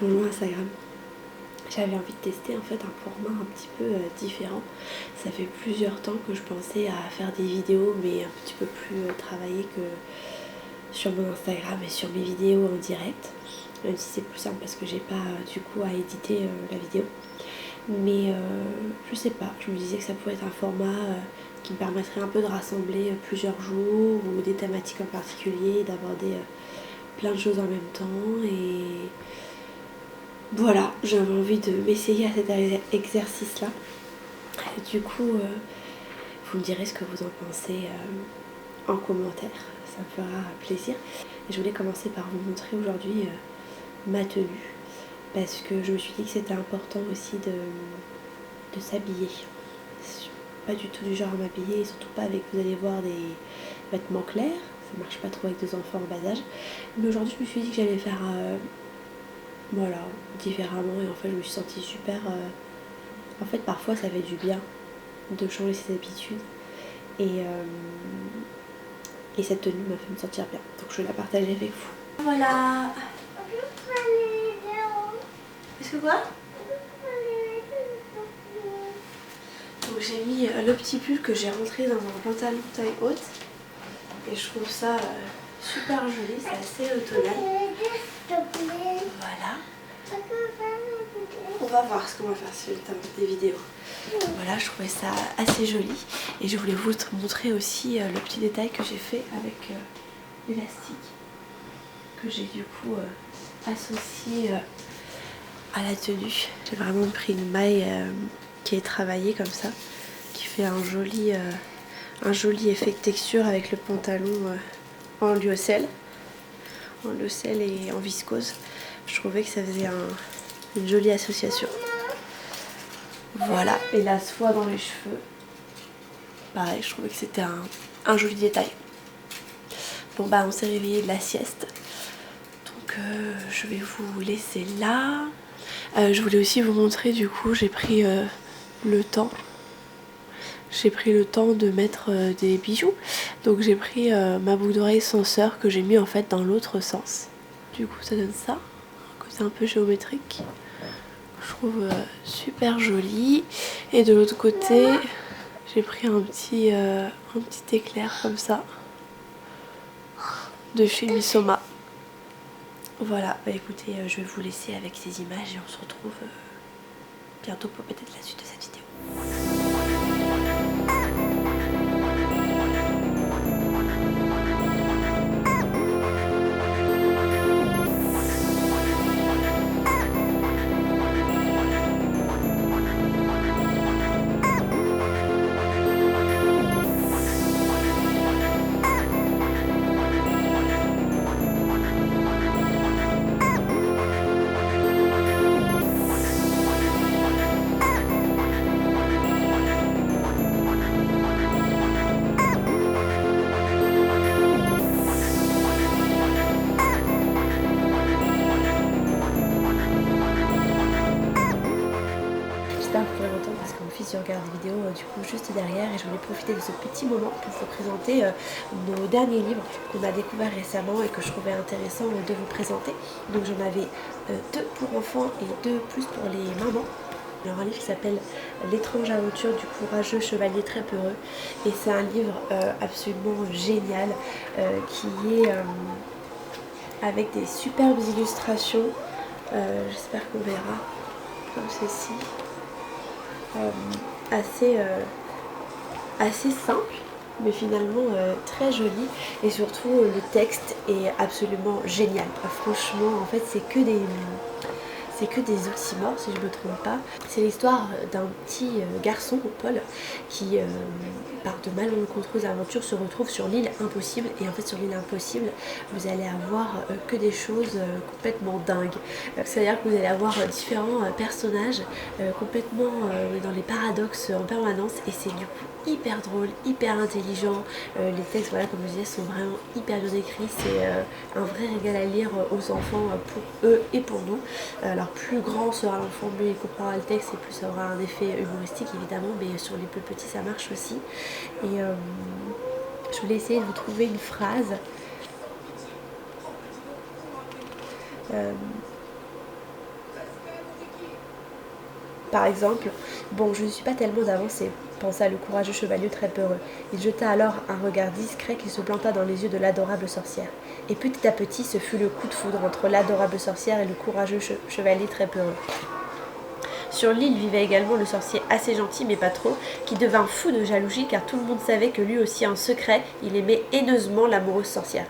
changement Instagram. J'avais envie de tester en fait un format un petit peu différent. Ça fait plusieurs temps que je pensais à faire des vidéos mais un petit peu plus travaillées que sur mon Instagram et sur mes vidéos en direct. Même si c'est plus simple parce que j'ai pas du coup à éditer la vidéo. Mais je sais pas, je me disais que ça pouvait être un format qui me permettrait un peu de rassembler plusieurs jours ou des thématiques en particulier, d'aborder plein de choses en même temps. Et voilà, j'avais envie de m'essayer à cet exercice-là. Et du coup, vous me direz ce que vous en pensez en commentaire, ça me fera plaisir. Et je voulais commencer par vous montrer aujourd'hui ma tenue, parce que je me suis dit que c'était important aussi de s'habiller. Je suis pas du tout du genre à m'habiller, et surtout pas avec, vous allez voir, des vêtements clairs, ça marche pas trop avec des enfants en bas âge. Mais aujourd'hui je me suis dit que j'allais faire voilà, différemment, et en fait je me suis sentie super... En fait parfois ça fait du bien de changer ses habitudes, et cette tenue m'a fait me sentir bien, donc je vais la partager avec vous. Voilà. Est-ce que quoi? Donc j'ai mis le petit pull que j'ai rentré dans un pantalon taille haute, et je trouve ça super joli, c'est assez automnal. Voilà. On va voir ce qu'on va faire sur le temps des vidéos. Voilà, je trouvais ça assez joli, et je voulais vous montrer aussi le petit détail que j'ai fait avec l'élastique que j'ai du coup associé à la tenue. J'ai vraiment pris une maille qui est travaillée comme ça, qui fait un joli effet de texture avec le pantalon en lyocell et en viscose. Je trouvais que ça faisait une jolie association. Voilà, et la soie dans les cheveux, pareil, je trouvais que c'était un joli détail. Bon bah on s'est réveillé de la sieste, donc je vais vous laisser là. Je voulais aussi vous montrer, du coup j'ai pris le temps de mettre des bijoux. Donc j'ai pris ma boucle d'oreille censeur que j'ai mis en fait dans l'autre sens. Du coup ça donne ça, un côté un peu géométrique. Je trouve super joli. Et de l'autre côté, j'ai pris un petit éclair comme ça de chez Missoma. Voilà, bah écoutez, je vais vous laisser avec ces images et on se retrouve bientôt pour peut-être la suite de cette vidéo. J'espère que vous pourrez m'entendre parce que mon fils regarde des vidéos du coup juste derrière, et je voulais profiter de ce petit moment pour vous présenter nos derniers livres qu'on a découverts récemment et que je trouvais intéressant de vous présenter. Donc j'en avais deux pour enfants et deux plus pour les mamans. Alors un livre qui s'appelle L'étrange aventure du courageux chevalier très peureux, et c'est un livre absolument génial qui est avec des superbes illustrations, j'espère qu'on verra, comme ceci. Assez simple, mais finalement très joli, et surtout le texte est absolument génial. Franchement, en fait, c'est que des oxymores si je ne me trompe pas. C'est l'histoire d'un petit garçon, Paul, qui par de malencontreuses aventures se retrouve sur l'île impossible. Et en fait sur l'île impossible vous allez avoir que des choses complètement dingues. C'est-à-dire que vous allez avoir différents personnages complètement dans les paradoxes en permanence, et c'est du coup hyper drôle, hyper intelligent. Les textes, voilà, comme je disais, sont vraiment hyper bien écrits. C'est un vrai régal à lire aux enfants, pour eux et pour nous. Alors plus grand sera l'enfant, mieux il comprendra le texte et plus ça aura un effet humoristique évidemment, mais sur les plus petits ça marche aussi. Et je voulais essayer de vous trouver une phrase Par exemple, bon, je ne suis pas tellement d'avancée, pensa le courageux chevalier très peureux. Il jeta alors un regard discret qui se planta dans les yeux de l'adorable sorcière. Et petit à petit, ce fut le coup de foudre entre l'adorable sorcière et le courageux chevalier très peureux. Sur l'île vivait également le sorcier assez gentil mais pas trop, qui devint fou de jalousie car tout le monde savait que lui aussi en secret, il aimait haineusement l'amoureuse sorcière.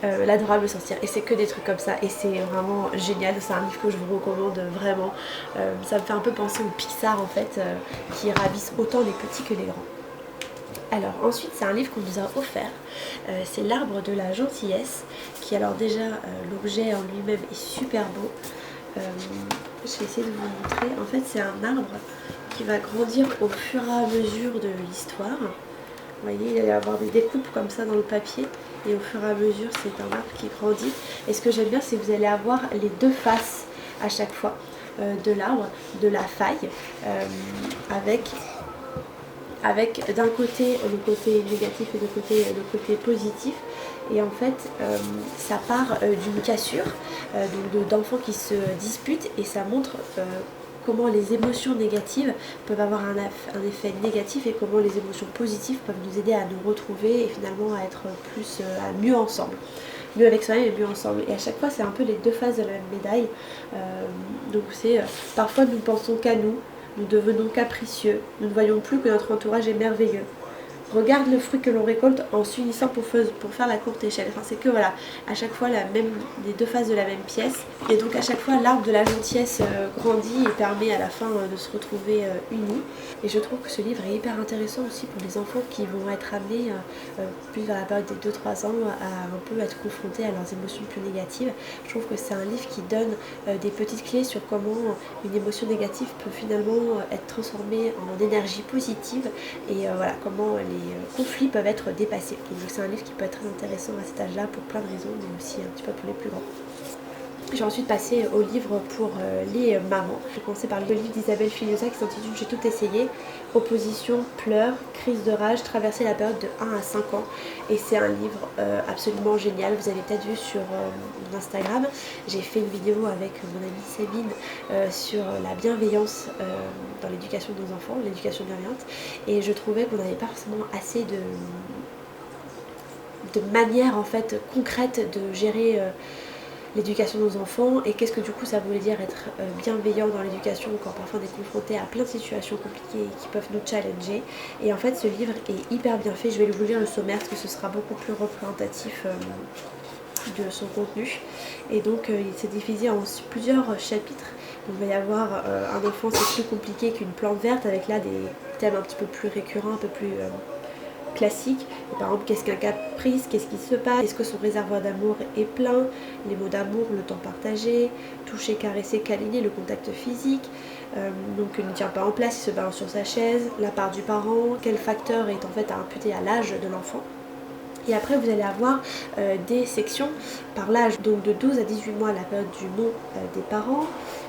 L'adorable sorcière, et c'est que des trucs comme ça, et c'est vraiment génial. C'est un livre que je vous recommande vraiment. Ça me fait un peu penser au Pixar en fait, qui ravissent autant les petits que les grands. Alors ensuite c'est un livre qu'on nous a offert, c'est L'arbre de la gentillesse, qui alors déjà l'objet en lui-même est super beau. Je vais essayer de vous montrer. En fait c'est un arbre qui va grandir au fur et à mesure de l'histoire. Vous voyez, il va y avoir des découpes comme ça dans le papier, et au fur et à mesure c'est un arbre qui grandit. Et ce que j'aime bien, c'est que vous allez avoir les deux faces à chaque fois de l'arbre, de la faille, avec d'un côté le côté négatif et de côté le côté positif. Et en fait ça part d'une cassure d'enfants qui se disputent, et ça montre comment les émotions négatives peuvent avoir un effet négatif, et comment les émotions positives peuvent nous aider à nous retrouver et finalement à être plus à mieux ensemble, mieux avec soi-même et mieux ensemble. Et à chaque fois c'est un peu les deux faces de la même médaille. Donc c'est parfois nous pensons qu'à nous, nous devenons capricieux, nous ne voyons plus que notre entourage est merveilleux. Regarde le fruit que l'on récolte en s'unissant pour faire la courte échelle. Enfin, c'est que voilà, à chaque fois les deux faces de la même pièce. Et donc à chaque fois l'arbre de la gentillesse grandit et permet à la fin de se retrouver unis. Et je trouve que ce livre est hyper intéressant aussi pour les enfants qui vont être amenés plus vers la période des 2-3 ans à un peu être confrontés à leurs émotions plus négatives. Je trouve que c'est un livre qui donne des petites clés sur comment une émotion négative peut finalement être transformée en énergie positive, et voilà comment les conflits peuvent être dépassés. Donc c'est un livre qui peut être très intéressant à cet âge-là pour plein de raisons, mais aussi un petit peu pour les plus grands. J'ai ensuite passé au livre pour les mamans. J'ai commencé par le livre d'Isabelle Filiosa qui s'intitule J'ai tout essayé. Opposition, pleurs, crise de rage, traverser la période de 1 à 5 ans. Et c'est un livre absolument génial. Vous avez peut-être vu sur mon Instagram, j'ai fait une vidéo avec mon amie Sabine sur la bienveillance dans l'éducation de nos enfants, l'éducation bienveillante. Et je trouvais qu'on n'avait pas forcément assez de manières en fait concrètes de gérer l'éducation de nos enfants, et qu'est-ce que du coup ça voulait dire être bienveillant dans l'éducation quand parfois on est confronté à plein de situations compliquées qui peuvent nous challenger. Et en fait ce livre est hyper bien fait. Je vais vous lire le sommaire parce que ce sera beaucoup plus représentatif de son contenu. Et donc il s'est divisé en plusieurs chapitres. Donc, il va y avoir un enfant c'est plus compliqué qu'une plante verte, avec là des thèmes un petit peu plus récurrents, un peu plus classique. Par exemple, qu'est-ce qu'un caprice, qu'est-ce qui se passe, est-ce que son réservoir d'amour est plein, les mots d'amour, le temps partagé, toucher, caresser, câliner, le contact physique, donc il ne tient pas en place, il se balance sur sa chaise, la part du parent, quel facteur est en fait à imputer à l'âge de l'enfant. Et après vous allez avoir des sections par l'âge, donc de 12 à 18 mois la période du nom des parents,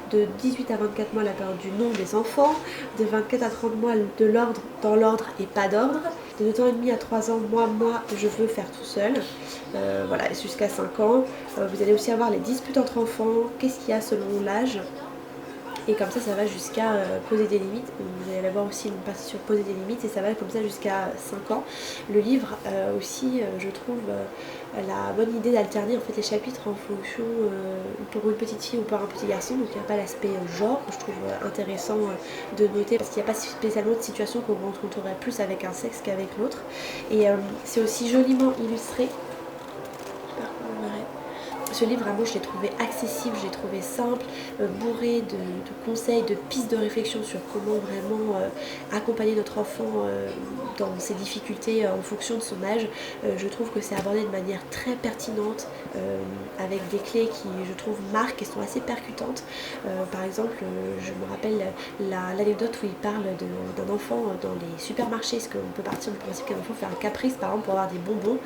de 18 à 24 mois la période du nom des enfants, de 24 à 30 mois de l'ordre, dans l'ordre et pas d'ordre, de 2 ans et demi à 3 ans, moi je veux faire tout seul, voilà, jusqu'à 5 ans. Vous allez aussi avoir les disputes entre enfants, qu'est-ce qu'il y a selon l'âge. Et comme ça va jusqu'à poser des limites. Vous allez avoir aussi une partie sur poser des limites, et ça va comme ça jusqu'à 5 ans. Le livre aussi, je trouve, la bonne idée d'alterner en fait les chapitres en fonction pour une petite fille ou pour un petit garçon. Donc il n'y a pas l'aspect genre que je trouve intéressant de noter, parce qu'il n'y a pas spécialement de situation qu'on rencontrerait plus avec un sexe qu'avec l'autre. Et c'est aussi joliment illustré. Ce livre, vraiment, je l'ai trouvé accessible, je l'ai trouvé simple, bourré de conseils, de pistes de réflexion sur comment vraiment accompagner notre enfant dans ses difficultés en fonction de son âge. Je trouve que c'est abordé de manière très pertinente, avec des clés qui, je trouve, marquent et sont assez percutantes. Par exemple, je me rappelle l'anecdote où il parle d'un enfant dans les supermarchés, parce qu'on peut partir du principe qu'un enfant fait un caprice, par exemple, pour avoir des bonbons.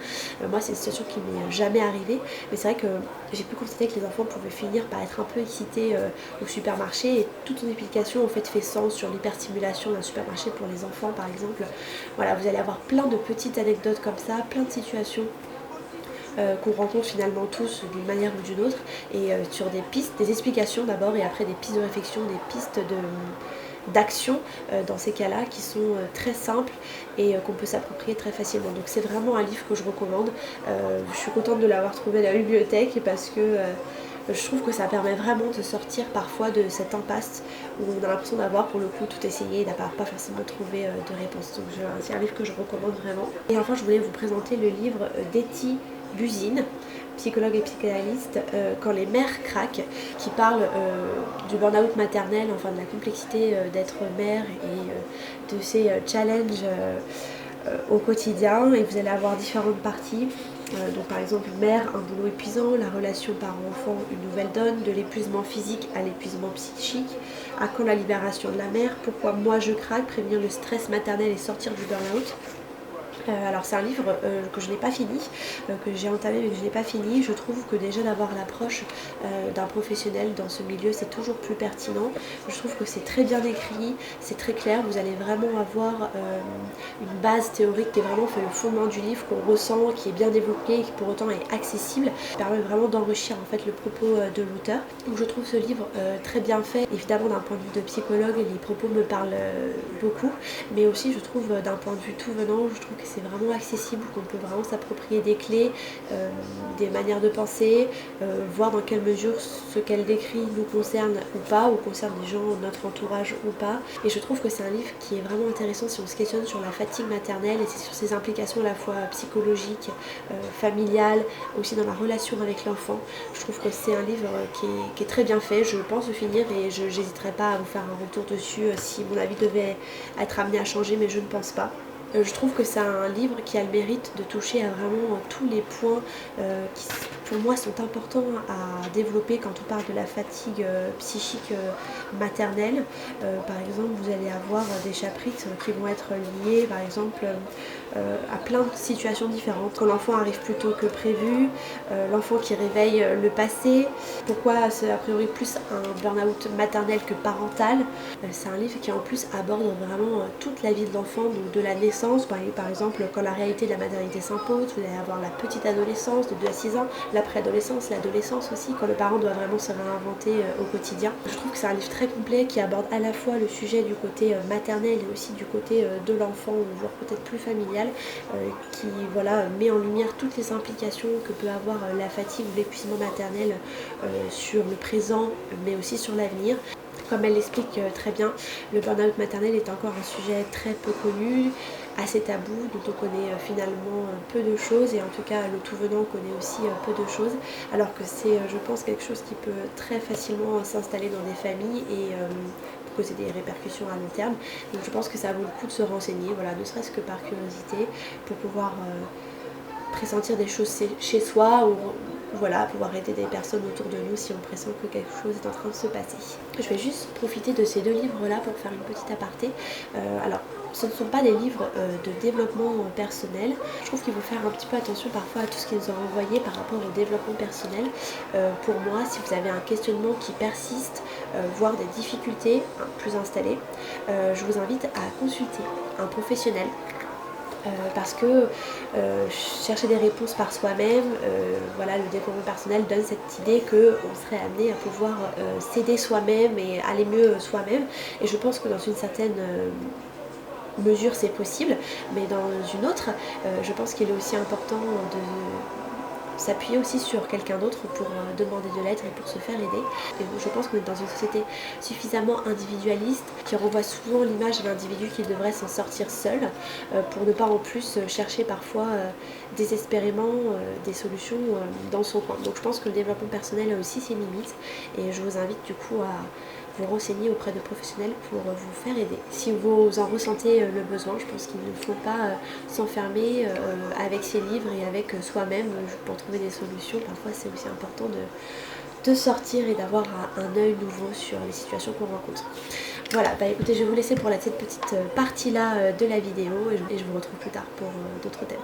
Moi, c'est une situation qui m'est jamais arrivée, mais c'est vrai que j'ai pu constater que les enfants pouvaient finir par être un peu excités au supermarché, et toute son explication en fait sens sur l'hyperstimulation d'un supermarché pour les enfants par exemple. Voilà, vous allez avoir plein de petites anecdotes comme ça, plein de situations qu'on rencontre finalement tous d'une manière ou d'une autre, et sur des pistes, des explications d'abord, et après des pistes de réflexion, des pistes d'actions dans ces cas-là qui sont très simples et qu'on peut s'approprier très facilement. Donc c'est vraiment un livre que je recommande. Je suis contente de l'avoir trouvé à la bibliothèque parce que je trouve que ça permet vraiment de sortir parfois de cette impasse où on a l'impression d'avoir pour le coup tout essayé et d'avoir pas forcément trouvé de réponse. Donc c'est un livre que je recommande vraiment. Et enfin je voulais vous présenter le livre d'Etty Buzine, psychologue et psychanalyste, Quand les mères craquent, qui parle du burn-out maternel, enfin de la complexité d'être mère et de ces challenges au quotidien. Et vous allez avoir différentes parties. Donc par exemple mère, un boulot épuisant, la relation parent-enfant, une nouvelle donne, de l'épuisement physique à l'épuisement psychique, à quand la libération de la mère, pourquoi moi je craque, prévenir le stress maternel et sortir du burn-out. Alors c'est un livre que je n'ai pas fini, que j'ai entamé mais que je n'ai pas fini. Je trouve que déjà d'avoir l'approche d'un professionnel dans ce milieu c'est toujours plus pertinent. Je trouve que c'est très bien écrit, c'est très clair, vous allez vraiment avoir une base théorique qui est vraiment fait le fondement du livre, qu'on ressent, qui est bien développé et qui pour autant est accessible, qui permet vraiment d'enrichir en fait le propos de l'auteur. Donc je trouve ce livre très bien fait. Évidemment d'un point de vue de psychologue les propos me parlent beaucoup, mais aussi je trouve d'un point de vue tout venant, je trouve que c'est vraiment accessible, qu'on peut vraiment s'approprier des clés, des manières de penser, voir dans quelle mesure ce qu'elle décrit nous concerne ou pas, ou concerne les gens de notre entourage ou pas. Et je trouve que c'est un livre qui est vraiment intéressant si on se questionne sur la fatigue maternelle et sur ses implications à la fois psychologiques, familiales, aussi dans la relation avec l'enfant. Je trouve que c'est un livre qui est très bien fait. Je pense le finir et je n'hésiterai pas à vous faire un retour dessus si mon avis devait être amené à changer, mais je ne pense pas. Je trouve que c'est un livre qui a le mérite de toucher à vraiment tous les points qui pour moi sont importants à développer quand on parle de la fatigue psychique maternelle. Par exemple vous allez avoir des chapitres qui vont être liés par exemple à plein de situations différentes. Quand l'enfant arrive plus tôt que prévu, l'enfant qui réveille le passé, pourquoi c'est a priori plus un burn-out maternel que parental. C'est un livre qui en plus aborde vraiment toute la vie de l'enfant, donc de la naissance, par exemple quand la réalité de la maternité s'impose, vous allez avoir la petite adolescence de 2 à 6 ans, la préadolescence, l'adolescence aussi, quand le parent doit vraiment se réinventer au quotidien. Je trouve que c'est un livre très complet qui aborde à la fois le sujet du côté maternel et aussi du côté de l'enfant, voire peut-être plus familial, qui voilà, met en lumière toutes les implications que peut avoir la fatigue ou l'épuisement maternel sur le présent mais aussi sur l'avenir. Comme elle l'explique très bien, le burn-out maternel est encore un sujet très peu connu, assez tabou, dont on connaît finalement peu de choses, et en tout cas le tout venant connaît aussi peu de choses, alors que c'est je pense quelque chose qui peut très facilement s'installer dans des familles et causer des répercussions à long terme. Donc je pense que ça vaut le coup de se renseigner, voilà, ne serait-ce que par curiosité, pour pouvoir pressentir des choses chez soi ou voilà, pouvoir aider des personnes autour de nous si on pressent que quelque chose est en train de se passer. Je vais juste profiter de ces 2 livres-là pour faire une petite aparté. Alors, ce ne sont pas des livres de développement personnel. Je trouve qu'il faut faire un petit peu attention parfois à tout ce qu'ils nous ont envoyé par rapport au développement personnel. Pour moi, si vous avez un questionnement qui persiste, voire des difficultés plus installées, je vous invite à consulter un professionnel. Parce que chercher des réponses par soi-même, voilà, le développement personnel donne cette idée qu'on serait amené à pouvoir s'aider soi-même et aller mieux soi-même. Et je pense que dans une certaine mesure c'est possible, mais dans une autre, je pense qu'il est aussi important de s'appuyer aussi sur quelqu'un d'autre pour demander de l'aide et pour se faire aider. Et je pense qu'on est dans une société suffisamment individualiste qui renvoie souvent l'image de l'individu qui devrait s'en sortir seul pour ne pas en plus chercher parfois désespérément des solutions dans son coin. Donc je pense que le développement personnel a aussi ses limites et je vous invite du coup à vous renseigner auprès de professionnels pour vous faire aider. Si vous en ressentez le besoin, je pense qu'il ne faut pas s'enfermer avec ses livres et avec soi-même pour trouver des solutions. Parfois c'est aussi important de sortir et d'avoir un œil nouveau sur les situations qu'on rencontre. Voilà, bah écoutez, je vais vous laisser pour cette petite partie là de la vidéo et je vous retrouve plus tard pour d'autres thèmes.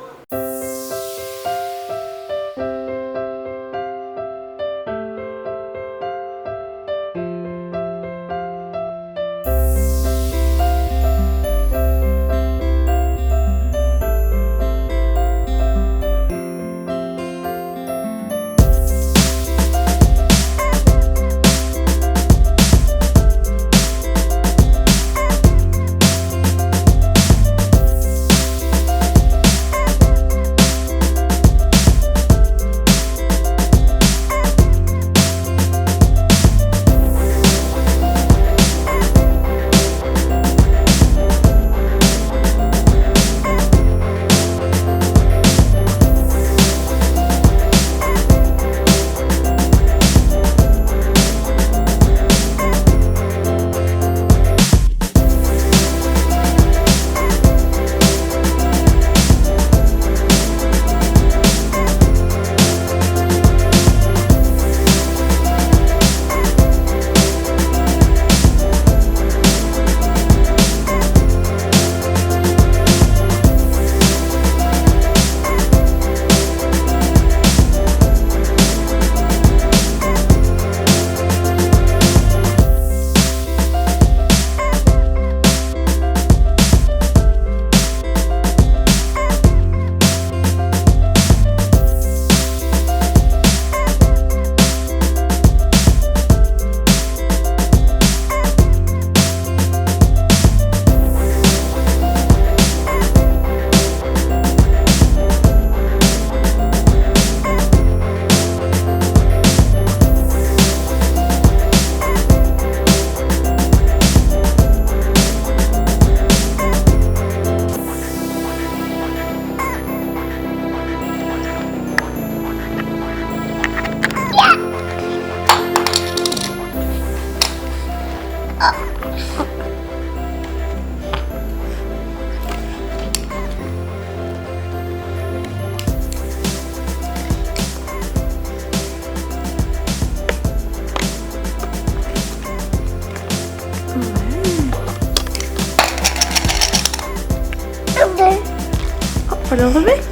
On le remet.